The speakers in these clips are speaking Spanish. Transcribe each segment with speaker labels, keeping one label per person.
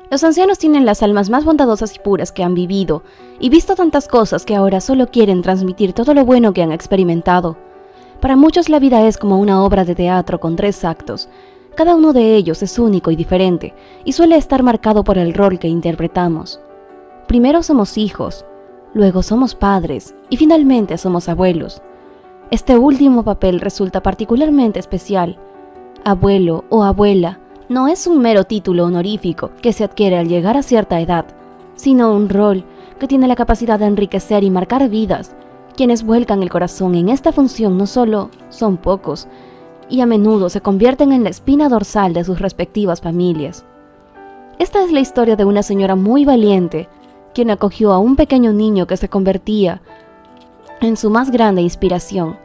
Speaker 1: Los ancianos tienen las almas más bondadosas y puras que han vivido, y visto tantas cosas que ahora solo quieren transmitir todo lo bueno que han experimentado. Para muchos la vida es como una obra de teatro con 3 actos. Cada uno de ellos es único y diferente, y suele estar marcado por el rol que interpretamos. Primero somos hijos, luego somos padres, y finalmente somos abuelos. Este último papel resulta particularmente especial. Abuelo o abuela no es un mero título honorífico que se adquiere al llegar a cierta edad, sino un rol que tiene la capacidad de enriquecer y marcar vidas. Quienes vuelcan el corazón en esta función no solo son pocos, y a menudo se convierten en la espina dorsal de sus respectivas familias. Esta es la historia de una señora muy valiente, quien acogió a un pequeño niño que se convertía en su más grande inspiración.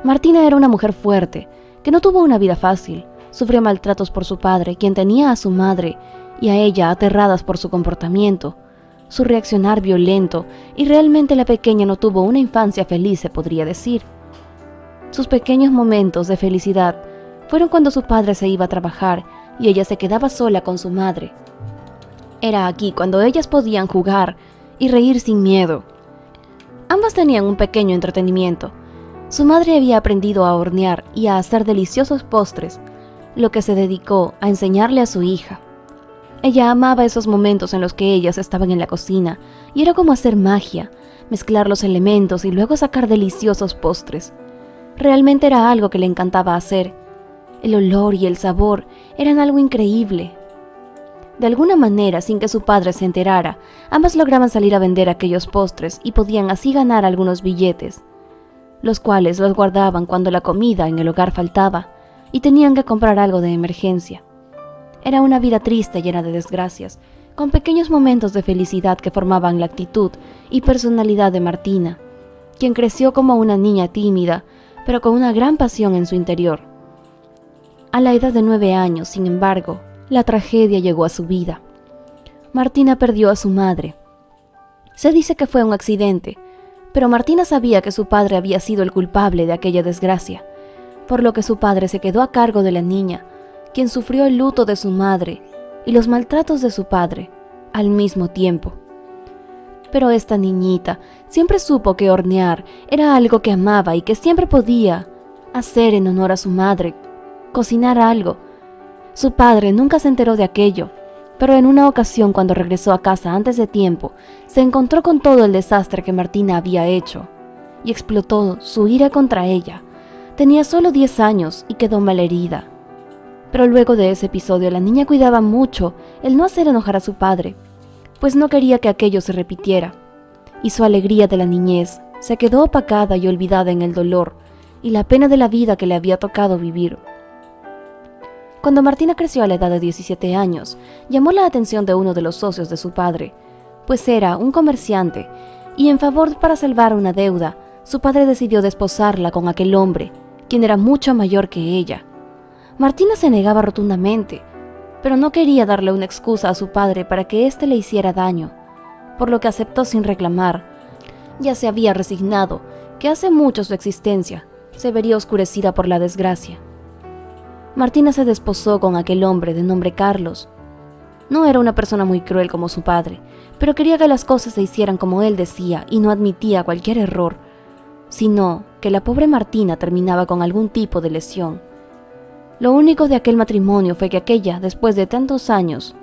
Speaker 1: Martina era una mujer fuerte, que no tuvo una vida fácil. Sufrió maltratos por su padre, quien tenía a su madre y a ella aterradas por su comportamiento, su reaccionar violento, y realmente la pequeña no tuvo una infancia feliz, se podría decir. Sus pequeños momentos de felicidad fueron cuando su padre se iba a trabajar y ella se quedaba sola con su madre. Era aquí cuando ellas podían jugar y reír sin miedo. Ambas tenían un pequeño entretenimiento. Su madre había aprendido a hornear y a hacer deliciosos postres, lo que se dedicó a enseñarle a su hija. Ella amaba esos momentos en los que ellas estaban en la cocina, y era como hacer magia, mezclar los elementos y luego sacar deliciosos postres. Realmente era algo que le encantaba hacer. El olor y el sabor eran algo increíble. De alguna manera, sin que su padre se enterara, ambas lograban salir a vender aquellos postres y podían así ganar algunos billetes, los cuales los guardaban cuando la comida en el hogar faltaba y tenían que comprar algo de emergencia. Era una vida triste, llena de desgracias, con pequeños momentos de felicidad que formaban la actitud y personalidad de Martina, quien creció como una niña tímida, pero con una gran pasión en su interior. A la edad de 9 años, sin embargo, la tragedia llegó a su vida. Martina perdió a su madre. Se dice que fue un accidente, pero Martina sabía que su padre había sido el culpable de aquella desgracia, por lo que su padre se quedó a cargo de la niña, quien sufrió el luto de su madre y los maltratos de su padre al mismo tiempo. Pero esta niñita siempre supo que hornear era algo que amaba y que siempre podía hacer en honor a su madre, cocinar algo. Su padre nunca se enteró de aquello, pero en una ocasión cuando regresó a casa antes de tiempo, se encontró con todo el desastre que Martina había hecho y explotó su ira contra ella. Tenía solo 10 años y quedó malherida. Pero luego de ese episodio la niña cuidaba mucho el no hacer enojar a su padre, pues no quería que aquello se repitiera, y su alegría de la niñez se quedó opacada y olvidada en el dolor y la pena de la vida que le había tocado vivir. Cuando Martina creció a la edad de 17 años, llamó la atención de uno de los socios de su padre, pues era un comerciante, y en favor para salvar una deuda, su padre decidió desposarla con aquel hombre, quien era mucho mayor que ella. Martina se negaba rotundamente, pero no quería darle una excusa a su padre para que éste le hiciera daño, por lo que aceptó sin reclamar. Ya se había resignado que hace mucho su existencia se vería oscurecida por la desgracia. Martina se desposó con aquel hombre de nombre Carlos. No era una persona muy cruel como su padre, pero quería que las cosas se hicieran como él decía y no admitía cualquier error, sino que la pobre Martina terminaba con algún tipo de lesión. Lo único de aquel matrimonio fue que aquella, después de tantos años,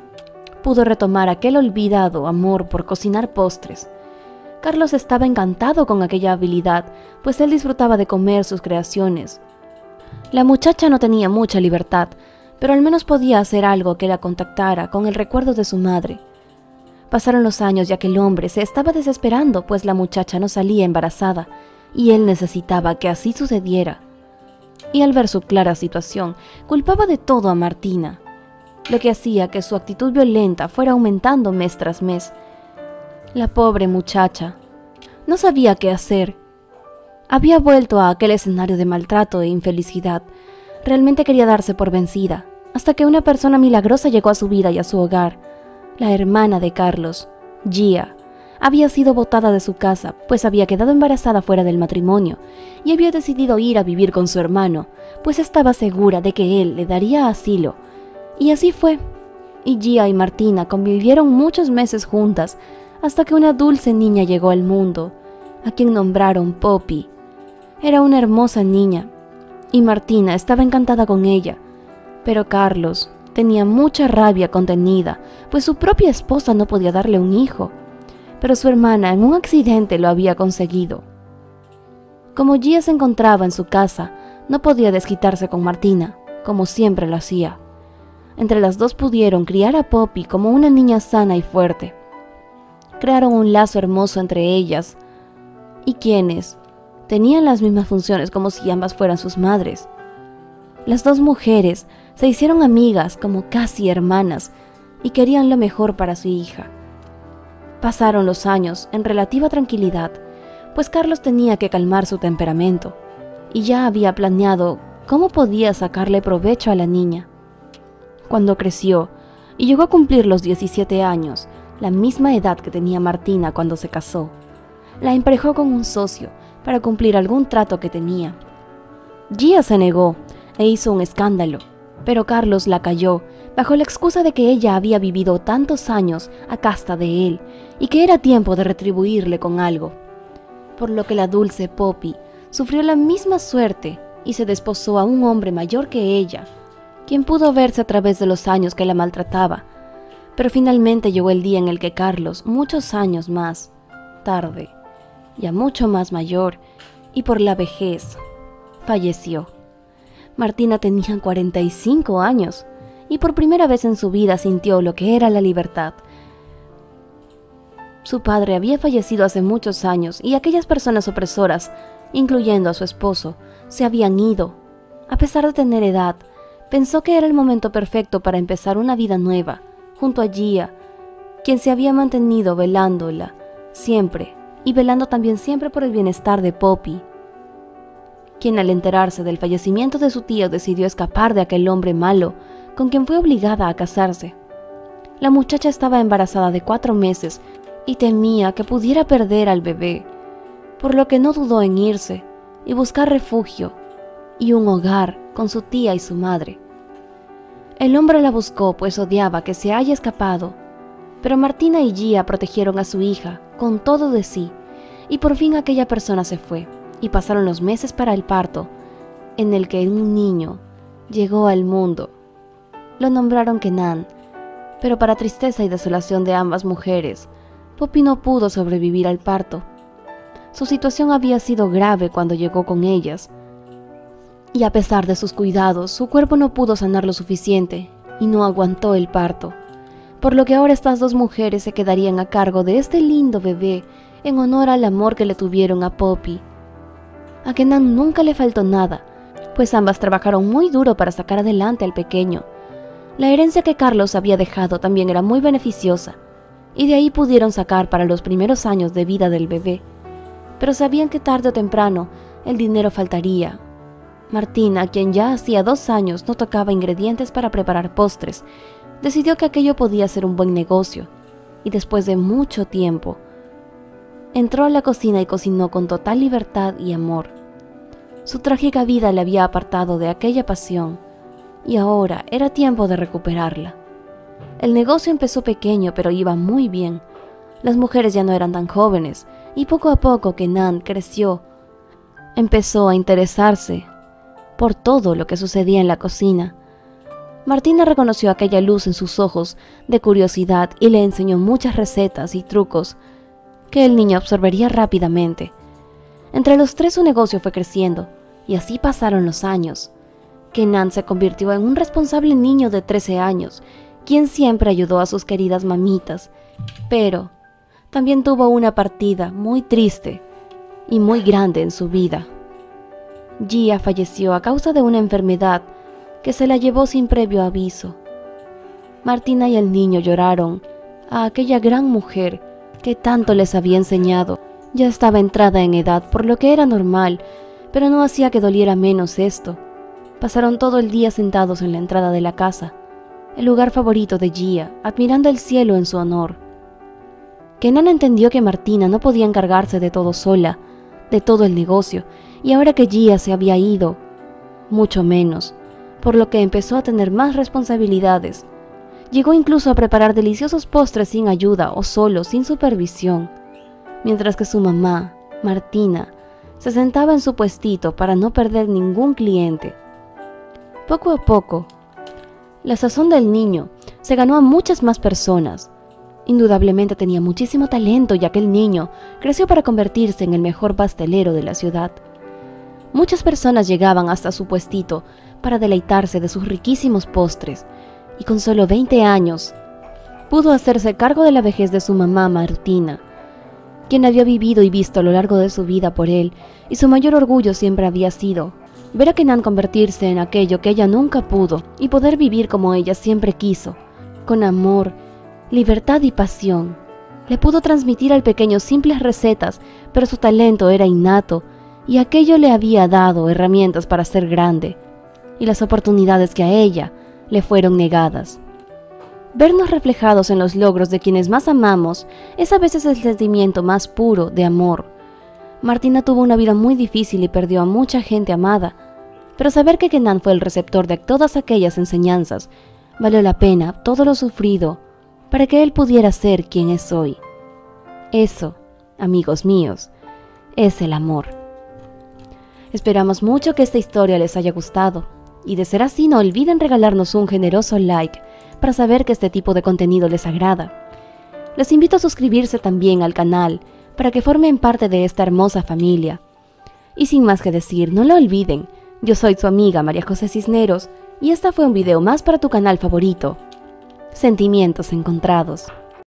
Speaker 1: pudo retomar aquel olvidado amor por cocinar postres. Carlos estaba encantado con aquella habilidad, pues él disfrutaba de comer sus creaciones. La muchacha no tenía mucha libertad, pero al menos podía hacer algo que la contactara con el recuerdo de su madre. Pasaron los años y aquel hombre se estaba desesperando, pues la muchacha no salía embarazada, y él necesitaba que así sucediera. Y al ver su clara situación, culpaba de todo a Martina, lo que hacía que su actitud violenta fuera aumentando mes tras mes. La pobre muchacha no sabía qué hacer. Había vuelto a aquel escenario de maltrato e infelicidad. Realmente quería darse por vencida, hasta que una persona milagrosa llegó a su vida y a su hogar. La hermana de Carlos, Gia, había sido botada de su casa, pues había quedado embarazada fuera del matrimonio, y había decidido ir a vivir con su hermano, pues estaba segura de que él le daría asilo. Y así fue. y Gia y Martina convivieron muchos meses juntas hasta que una dulce niña llegó al mundo, a quien nombraron Poppy. Era una hermosa niña, y Martina estaba encantada con ella, pero Carlos tenía mucha rabia contenida, pues su propia esposa no podía darle un hijo, pero su hermana en un accidente lo había conseguido. Como Gia se encontraba en su casa, no podía desquitarse con Martina, como siempre lo hacía. Entre las dos pudieron criar a Poppy como una niña sana y fuerte. Crearon un lazo hermoso entre ellas, y quienes tenían las mismas funciones como si ambas fueran sus madres. Las dos mujeres se hicieron amigas como casi hermanas y querían lo mejor para su hija. Pasaron los años en relativa tranquilidad, pues Carlos tenía que calmar su temperamento y ya había planeado cómo podía sacarle provecho a la niña. Cuando creció y llegó a cumplir los 17 años, la misma edad que tenía Martina cuando se casó, la emparejó con un socio para cumplir algún trato que tenía. Gia se negó e hizo un escándalo, pero Carlos la calló bajo la excusa de que ella había vivido tantos años a casta de él y que era tiempo de retribuirle con algo. Por lo que la dulce Poppy sufrió la misma suerte y se desposó a un hombre mayor que ella, quien pudo verse a través de los años que la maltrataba. Pero finalmente llegó el día en el que Carlos, muchos años más tarde, ya mucho más mayor y por la vejez, falleció. Martina tenía 45 años y por primera vez en su vida sintió lo que era la libertad. Su padre había fallecido hace muchos años y aquellas personas opresoras, incluyendo a su esposo, se habían ido. A pesar de tener edad, pensó que era el momento perfecto para empezar una vida nueva, junto a Gia, quien se había mantenido velándola siempre y velando también siempre por el bienestar de Poppy, quien al enterarse del fallecimiento de su tío decidió escapar de aquel hombre malo con quien fue obligada a casarse. La muchacha estaba embarazada de 4 meses y temía que pudiera perder al bebé, por lo que no dudó en irse y buscar refugio y un hogar con su tía y su madre. El hombre la buscó pues odiaba que se haya escapado, pero Martina y Gia protegieron a su hija con todo de sí, y por fin aquella persona se fue, y pasaron los meses para el parto, en el que un niño llegó al mundo. Lo nombraron Kenan, pero para tristeza y desolación de ambas mujeres, Poppy no pudo sobrevivir al parto. Su situación había sido grave cuando llegó con ellas, y a pesar de sus cuidados, su cuerpo no pudo sanar lo suficiente y no aguantó el parto, por lo que ahora estas dos mujeres se quedarían a cargo de este lindo bebé en honor al amor que le tuvieron a Poppy. A Kenan nunca le faltó nada, pues ambas trabajaron muy duro para sacar adelante al pequeño. La herencia que Carlos había dejado también era muy beneficiosa, y de ahí pudieron sacar para los primeros años de vida del bebé. Pero sabían que tarde o temprano el dinero faltaría. Martina, quien ya hacía 2 años no tocaba ingredientes para preparar postres, decidió que aquello podía ser un buen negocio, y después de mucho tiempo, entró a la cocina y cocinó con total libertad y amor. Su trágica vida le había apartado de aquella pasión, y ahora era tiempo de recuperarla. El negocio empezó pequeño, pero iba muy bien. Las mujeres ya no eran tan jóvenes, y poco a poco Kenan creció. Empezó a interesarse por todo lo que sucedía en la cocina. Martina reconoció aquella luz en sus ojos de curiosidad y le enseñó muchas recetas y trucos que el niño absorbería rápidamente. Entre los tres su negocio fue creciendo, y así pasaron los años. Kenan se convirtió en un responsable niño de 13 años, quien siempre ayudó a sus queridas mamitas, pero también tuvo una partida muy triste y muy grande en su vida. Gia falleció a causa de una enfermedad que se la llevó sin previo aviso. Martina y el niño lloraron a aquella gran mujer que tanto les había enseñado. Ya estaba entrada en edad, por lo que era normal, pero no hacía que doliera menos esto. Pasaron todo el día sentados en la entrada de la casa, el lugar favorito de Gia, admirando el cielo en su honor. Kenan entendió que Martina no podía encargarse de todo sola, de todo el negocio, y ahora que Gia se había ido, mucho menos, por lo que empezó a tener más responsabilidades. Llegó incluso a preparar deliciosos postres sin ayuda o solo, sin supervisión, mientras que su mamá, Martina, se sentaba en su puestito para no perder ningún cliente. Poco a poco, la sazón del niño se ganó a muchas más personas. Indudablemente tenía muchísimo talento y aquel niño creció para convertirse en el mejor pastelero de la ciudad. Muchas personas llegaban hasta su puestito para deleitarse de sus riquísimos postres, y con solo 20 años pudo hacerse cargo de la vejez de su mamá Martina, quien había vivido y visto a lo largo de su vida por él, y su mayor orgullo siempre había sido ver a Kenan convertirse en aquello que ella nunca pudo y poder vivir como ella siempre quiso, con amor, libertad y pasión. Le pudo transmitir al pequeño simples recetas, pero su talento era innato y aquello le había dado herramientas para ser grande, y las oportunidades que a ella le fueron negadas. Vernos reflejados en los logros de quienes más amamos es a veces el sentimiento más puro de amor. Martina tuvo una vida muy difícil y perdió a mucha gente amada, pero saber que Kenan fue el receptor de todas aquellas enseñanzas valió la pena todo lo sufrido para que él pudiera ser quien es hoy. Eso, amigos míos, es el amor. Esperamos mucho que esta historia les haya gustado, y de ser así no olviden regalarnos un generoso like para saber que este tipo de contenido les agrada. Les invito a suscribirse también al canal para que formen parte de esta hermosa familia. Y sin más que decir, no lo olviden, yo soy su amiga María José Cisneros y este fue un video más para tu canal favorito, Sentimientos Encontrados.